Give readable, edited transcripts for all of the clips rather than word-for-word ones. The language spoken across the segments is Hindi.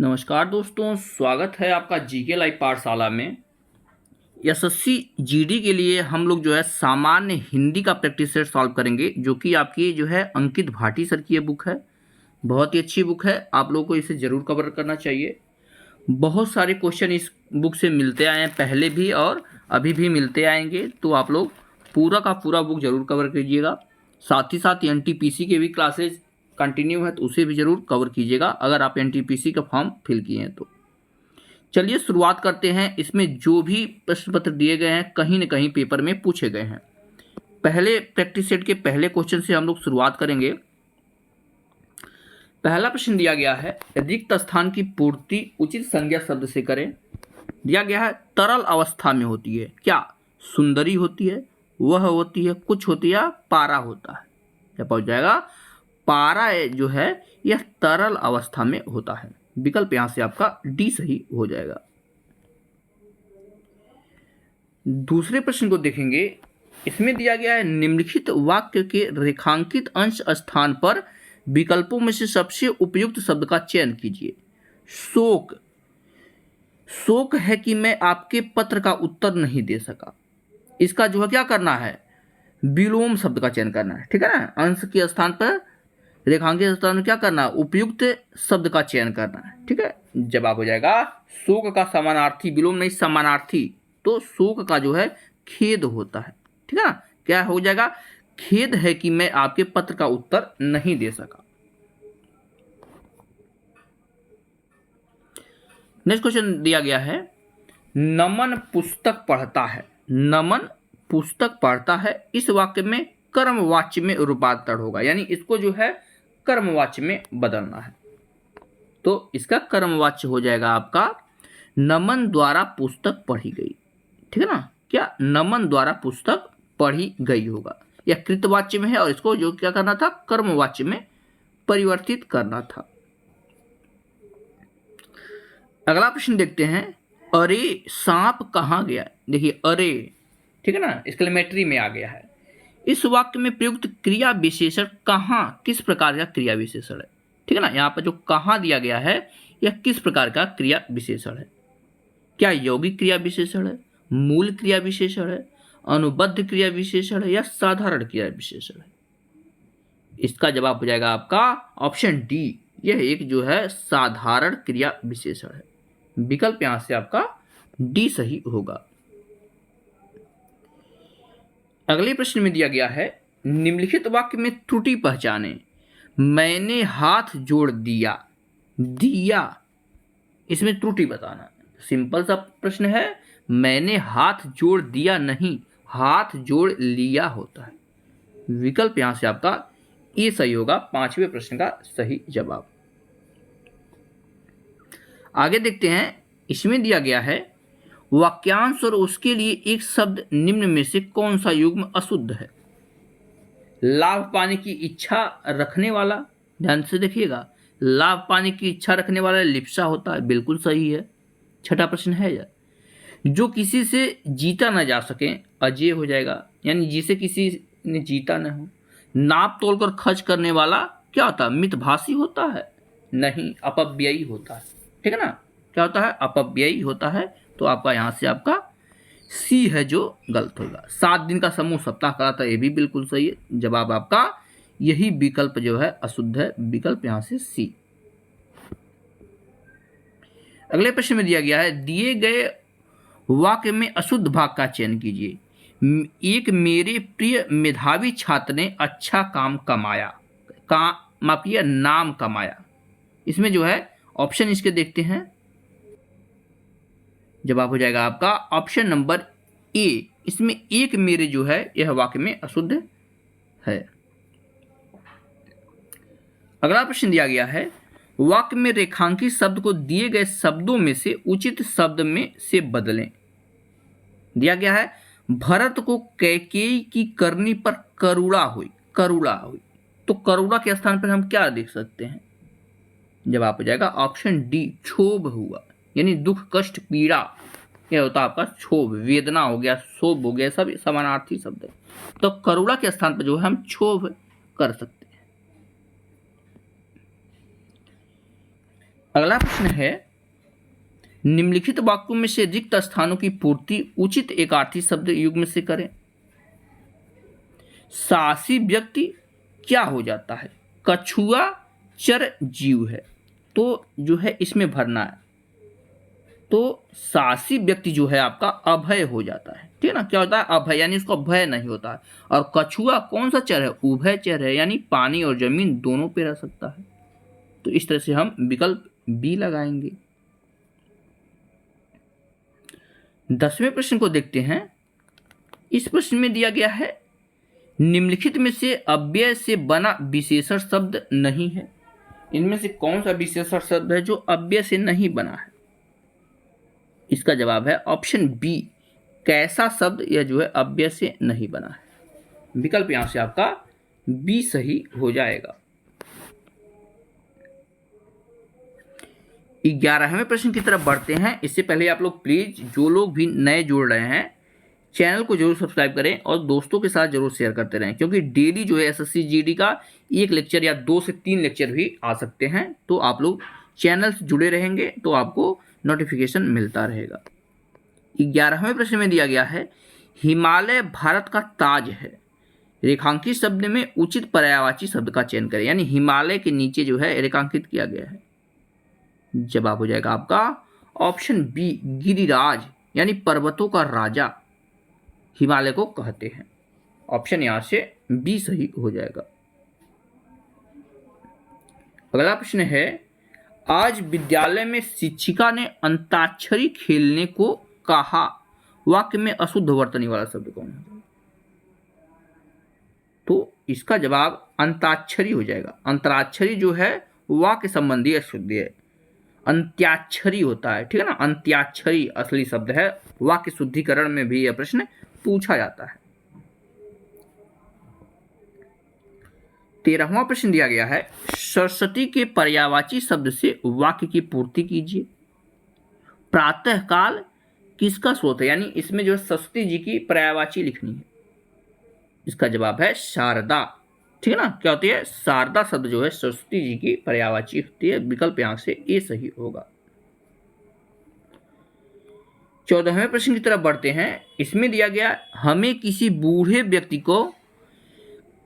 नमस्कार दोस्तों, स्वागत है आपका जीके लाइव पाठशाला में। एसएससी जीडी के लिए हम लोग जो है सामान्य हिंदी का प्रैक्टिस सेट सॉल्व करेंगे, जो कि आपकी जो है अंकित भाटी सर की ये बुक है। बहुत ही अच्छी बुक है, आप लोगों को इसे ज़रूर कवर करना चाहिए। बहुत सारे क्वेश्चन इस बुक से मिलते आए हैं, पहले भी और अभी भी मिलते आएंगे, तो आप लोग पूरा का पूरा बुक ज़रूर कवर कीजिएगा। साथ ही साथ एनटीपीसी के भी क्लासेज कंटिन्यू है, तो उसे भी ज़रूर कवर कीजिएगा अगर आप एनटीपीसी का फॉर्म फिल किए हैं तो। चलिए शुरुआत करते हैं। इसमें जो भी प्रश्न पत्र दिए गए हैं कहीं न कहीं पेपर में पूछे गए हैं। पहले प्रैक्टिस सेट के पहले क्वेश्चन से हम लोग शुरुआत करेंगे। पहला प्रश्न दिया गया है, रिक्त स्थान की पूर्ति उचित संज्ञा शब्द से करें। दिया गया है तरल अवस्था में होती है, क्या सुंदरी होती है, वह होती है, कुछ होती है, या पारा होता है। क्या पहुंच जाएगा, पारा जो है यह तरल अवस्था में होता है। विकल्प यहां से आपका डी सही हो जाएगा। दूसरे प्रश्न को देखेंगे। इसमें दिया गया है निम्नलिखित वाक्य के रेखांकित अंश स्थान पर विकल्पों में से सबसे उपयुक्त शब्द का चयन कीजिए। शोक, शोक है कि मैं आपके पत्र का उत्तर नहीं दे सका। इसका जो है क्या करना है, विलोम शब्द का चयन करना है, ठीक है ना। अंश के स्थान पर रेखांकित स्थान में क्या करना है, उपयुक्त शब्द का चयन करना है, ठीक है। जवाब हो जाएगा शोक का समानार्थी, विलोम नहीं समानार्थी, तो शोक का जो है खेद होता है, ठीक है ना। क्या हो जाएगा, खेद है कि मैं आपके पत्र का उत्तर नहीं दे सका। नेक्स्ट क्वेश्चन दिया गया है, नमन पुस्तक पढ़ता है। नमन पुस्तक पढ़ता है, इस वाक्य में कर्मवाच्य में रूपांतर होगा, यानी इसको जो है कर्मवाच्य में बदलना है। तो इसका कर्मवाच्य हो जाएगा आपका नमन द्वारा पुस्तक पढ़ी गई, ठीक है ना। क्या नमन द्वारा पुस्तक पढ़ी गई होगा, यह कृतवाच्य में है और इसको जो क्या करना था, कर्मवाच्य में परिवर्तित करना था। अगला प्रश्न देखते हैं, अरे सांप कहाँ गया। देखिए अरे, ठीक है ना, एक्सक्लेमेटरी में आ गया है। इस वाक्य में प्रयुक्त क्रिया विशेषण कहाँ किस प्रकार का क्रिया विशेषण है, ठीक है ना। यहाँ पर जो कहाँ दिया गया है यह किस प्रकार का क्रिया विशेषण है। क्या यौगिक क्रिया विशेषण है, मूल क्रिया विशेषण है, अनुबद्ध क्रिया विशेषण है, या साधारण क्रिया विशेषण है। इसका जवाब हो जाएगा आपका ऑप्शन डी, यह एक जो है साधारण क्रिया विशेषण है। विकल्प यहां से आपका डी सही होगा। अगले प्रश्न में दिया गया है, निम्नलिखित वाक्य में त्रुटि पहचाने। मैंने हाथ जोड़ दिया, दिया, इसमें त्रुटि बताना। सिंपल सा प्रश्न है, मैंने हाथ जोड़ दिया नहीं, हाथ जोड़ लिया होता है। विकल्प यहां से आपका ए सही होगा, पांचवें प्रश्न का सही जवाब। आगे देखते हैं। इसमें दिया गया है, वाक्यांश और उसके लिए एक शब्द निम्न में से कौन सा युग्म अशुद्ध है। लाभ पाने की इच्छा रखने वाला, ध्यान से देखिएगा, लाभ पाने की इच्छा रखने वाला लिप्सा होता है, बिल्कुल सही है। छठा प्रश्न है यह, जो किसी से जीता न जा सके, अजेय हो जाएगा, यानी जिसे किसी ने जीता न हो। नाप तोलकर खर्च करने वाला क्या होता है, मितभाषी होता है, नहीं अपव्ययी होता है, ठीक है ना। क्या होता है, अपव्ययी होता है। तो आपका यहां से आपका सी है जो गलत होगा। 7 दिन का समूह सप्ताह कराता है, ये भी बिल्कुल सही है। जवाब आपका यही विकल्प जो है अशुद्ध है, विकल्प यहां से सी। अगले प्रश्न में दिया गया है, दिए गए वाक्य में अशुद्ध भाग का चयन कीजिए। एक मेरे प्रिय मेधावी छात्र ने अच्छा काम कमाया, मापिए नाम कमाया। इसमें जो है ऑप्शन इसके देखते हैं। जवाब हो जाएगा आपका ऑप्शन नंबर ए, इसमें एक मेरे जो है यह वाक्य में अशुद्ध है। अगला प्रश्न दिया गया है, वाक्य में रेखांकित शब्द को दिए गए शब्दों में से उचित शब्द में से बदलें। दिया गया है, भरत को कैकेयी की करनी पर करुणा हुई, करुणा हुई, तो करुणा के स्थान पर हम क्या देख सकते हैं। जवाब हो जाएगा ऑप्शन डी, क्षोभ हुआ, यानी दुख कष्ट पीड़ा, यह होता है आपका क्षोभ। वेदना हो गया, शोभ हो गया, सब समानार्थी शब्द है। तो करुणा के स्थान पर जो है हम क्षोभ कर सकते हैं। अगला प्रश्न है, निम्नलिखित वाक्यों में से रिक्त स्थानों की पूर्ति उचित एकार्थी शब्द युग्म से करें। साहसी व्यक्ति क्या हो जाता है? कछुआ चर जीव है, तो जो है इसमें भरना है। तो साहसी व्यक्ति जो है आपका अभय हो जाता है, ठीक है ना। क्या होता है? अभय, यानी उसको भय नहीं होता है। और कछुआ कौन सा चर है? उभय चर है, यानी पानी और जमीन दोनों पे रह सकता है। तो इस तरह से हम विकल्प बी लगाएंगे। 10वें प्रश्न को देखते हैं। इस प्रश्न में दिया गया है, निम्नलिखित में से अव्यय से बना विशेषण शब्द नहीं है। इनमें से कौन सा विशेषण शब्द है जो अव्यय से नहीं बना है? इसका जवाब है ऑप्शन बी, कैसा शब्द यह जो है अव्यय से नहीं बना है। विकल्प यहां से आपका बी सही हो जाएगा। 11वें प्रश्न की तरफ बढ़ते हैं। इससे पहले आप लोग प्लीज, जो लोग भी नए जुड़ रहे हैं, चैनल को जरूर सब्सक्राइब करें और दोस्तों के साथ जरूर शेयर करते रहें, क्योंकि डेली जो है एसएससी जीडी का एक लेक्चर या 2 से 3 लेक्चर भी आ सकते हैं। तो आप लोग चैनल से जुड़े रहेंगे तो आपको नोटिफिकेशन मिलता रहेगा। 11वें प्रश्न में दिया गया है, हिमालय भारत का ताज है, रेखांकित शब्द में उचित पर्यायवाची शब्द का चयन करें। यानी हिमालय के नीचे जो है रेखांकित किया गया है। जवाब हो जाएगा आपका ऑप्शन बी, गिरिराज, यानी पर्वतों का राजा हिमालय को कहते हैं। ऑप्शन यहां से बी सही हो जाएगा। अगला प्रश्न है, आज विद्यालय में शिक्षिका ने अंताक्षरी खेलने को कहा, वाक्य में अशुद्ध वर्तनी वाला शब्द कौन है? तो इसका जवाब अंताक्षरी हो जाएगा। अंतराक्षरी जो है वाक्य संबंधी अशुद्ध है, अंत्याक्षरी होता है, ठीक है ना। अंत्याक्षरी असली शब्द है। वाक्य शुद्धिकरण में भी यह प्रश्न पूछा जाता है। 13वां प्रश्न दिया गया है, सरस्वती के पर्यायवाची शब्द से वाक्य की पूर्ति कीजिए। प्रातःकाल किसका स्रोत है? यानी इसमें जो है सरस्वती जी की पर्यायवाची लिखनी है। इसका जवाब है शारदा, ठीक है ना। क्या होती है? शारदा शब्द जो है सरस्वती जी की पर्यायवाची होती है। विकल्प यहां से ए सही होगा। 14वें प्रश्न की तरफ बढ़ते हैं। इसमें दिया गया, हमें किसी बूढ़े व्यक्ति को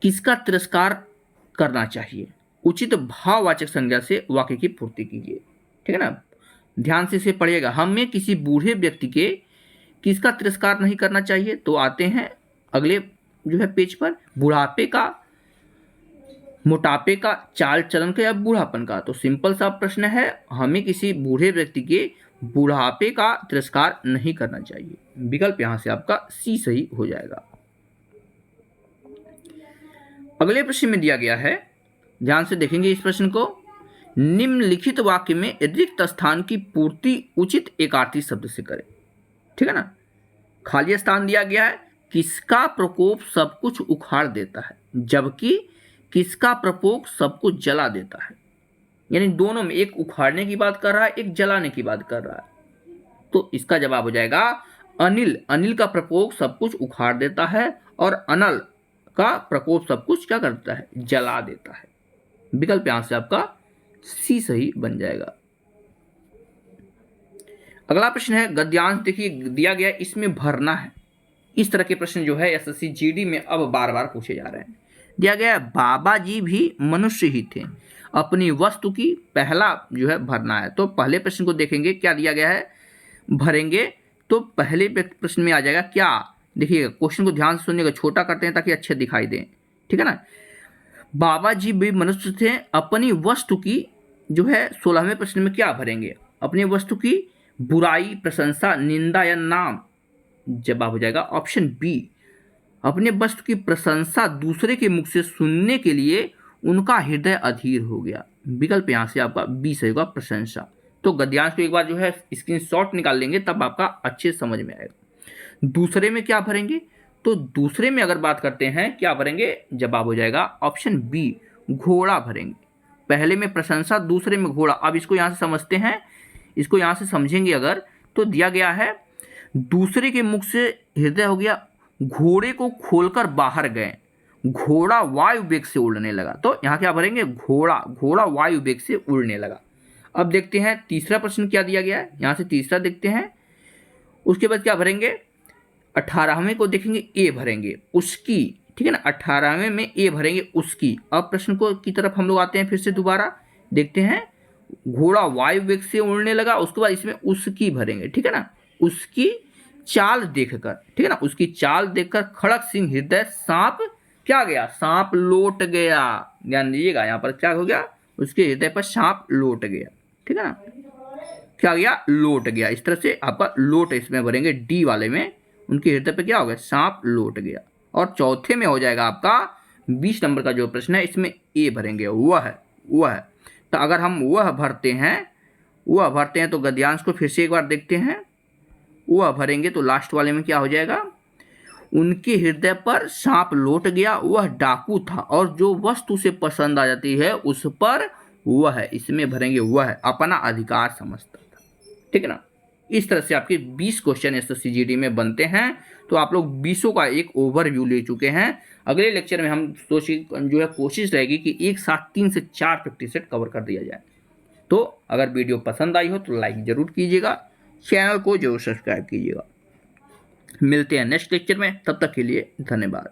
किसका तिरस्कार करना चाहिए? उचित भाववाचक संज्ञा से वाक्य की पूर्ति कीजिए, ठीक है ना। ध्यान से इसे पढ़िएगा। हमें किसी बूढ़े व्यक्ति के किसका तिरस्कार नहीं करना चाहिए? तो आते हैं अगले जो है पेज पर, बुढ़ापे का, मोटापे का, चाल चलन का या बूढ़ापन का। तो सिंपल सा प्रश्न है, हमें किसी बूढ़े व्यक्ति के बुढ़ापे का तिरस्कार नहीं करना चाहिए। विकल्प यहां से आपका सी सही हो जाएगा। अगले प्रश्न में दिया गया है, ध्यान से देखेंगे इस प्रश्न को, निम्नलिखित वाक्य में रिक्त स्थान की पूर्ति उचित एकार्थी शब्द से करें, ठीक है ना। खाली स्थान दिया गया है, किसका प्रकोप सब कुछ उखाड़ देता है, जबकि किसका प्रकोप सब कुछ जला देता है। यानी दोनों में, एक उखाड़ने की बात कर रहा है, एक जलाने की बात कर रहा है। तो इसका जवाब हो जाएगा अनिल। अनिल का प्रकोप सब कुछ उखाड़ देता है और अनल का प्रकोप सब कुछ क्या करता है? जला देता है। विकल्प यहां से आपका सी सही बन जाएगा। अगला प्रश्न है, गद्यांश देखिए दिया गया, इसमें भरना है। इस तरह के प्रश्न जो है एसएससी जीडी में अब बार बार पूछे जा रहे हैं। दिया गया, बाबा जी भी मनुष्य ही थे, अपनी वस्तु की, पहला जो है भरना है। तो पहले प्रश्न को देखेंगे, क्या दिया गया है, भरेंगे। तो पहले प्रश्न में आ जाएगा क्या, देखिए क्वेश्चन को ध्यान से सुनिएगा, छोटा करते हैं ताकि अच्छे दिखाई दें, ठीक है ना। बाबा जी भी मनुष्य थे, अपनी वस्तु की जो है 16वें प्रश्न में क्या भरेंगे? अपनी वस्तु की बुराई, प्रशंसा, निंदा या नाम। जवाब हो जाएगा ऑप्शन बी, अपने वस्तु की प्रशंसा दूसरे के मुख से सुनने के लिए उनका हृदय अधीर हो गया। विकल्प यहां से आपका बी सही होगा, प्रशंसा। तो गद्यांश को एक बार जो है स्क्रीनशॉट निकाल लेंगे, तब आपका अच्छे समझ में आएगा। दूसरे में क्या भरेंगे? तो दूसरे में अगर बात करते हैं क्या भरेंगे? जवाब हो जाएगा ऑप्शन बी, घोड़ा भरेंगे। पहले में प्रशंसा, दूसरे में घोड़ा। अब इसको यहाँ से समझते हैं, इसको यहाँ से समझेंगे अगर, तो दिया गया है दूसरे के मुख से हृदय हो गया, घोड़े को खोलकर बाहर गए, घोड़ा वायु वेग से उड़ने लगा। तो यहाँ क्या भरेंगे? घोड़ा, घोड़ा वायु वेग से उड़ने लगा। अब देखते हैं तीसरा प्रश्न क्या दिया गया है। यहाँ से तीसरा देखते हैं, उसके बाद क्या भरेंगे, 18वें को देखेंगे ए भरेंगे उसकी, ठीक है ना, 18वें में ए भरेंगे उसकी। अब प्रश्न को की तरफ हम लोग आते हैं फिर से दोबारा, देखते हैं घोड़ा वायु वेग से उड़ने लगा, उसके बाद इसमें उसकी भरेंगे, ठीक है ना, उसकी चाल देखकर, ठीक है ना, उसकी चाल देखकर खड़क सिंह हृदय सांप क्या गया, सांप लौट गया। ध्यान दीजिएगा यहाँ पर क्या हो गया, उसके हृदय पर सांप लौट गया, ठीक है ना, क्या गया, लौट गया। इस तरह से आपका लौट इसमें भरेंगे, डी वाले में उनके हृदय पर क्या हो गया, सांप लौट गया। और चौथे में हो जाएगा आपका 20 नंबर का जो प्रश्न है, इसमें ए भरेंगे, वह। तो अगर हम वह भरते हैं तो गद्यांश को फिर से एक बार देखते हैं, वह भरेंगे तो लास्ट वाले में क्या हो जाएगा, उनके हृदय पर सांप लौट गया, वह डाकू था और जो वस्तु से पसंद आ जाती है उस पर वह है, इसमें भरेंगे वह अपना अधिकार समझता था, ठीक है ना। इस तरह से आपके 20 क्वेश्चन SSCGD में बनते हैं। तो आप लोग 20 का एक ओवरव्यू ले चुके हैं। अगले लेक्चर में हम कोशिश रहेगी कि एक साथ 3 से 4 प्रैक्टिस सेट कवर कर दिया जाए। तो अगर वीडियो पसंद आई हो तो लाइक जरूर कीजिएगा, चैनल को जरूर सब्सक्राइब कीजिएगा। मिलते हैं नेक्स्ट लेक्चर में, तब तक के लिए धन्यवाद।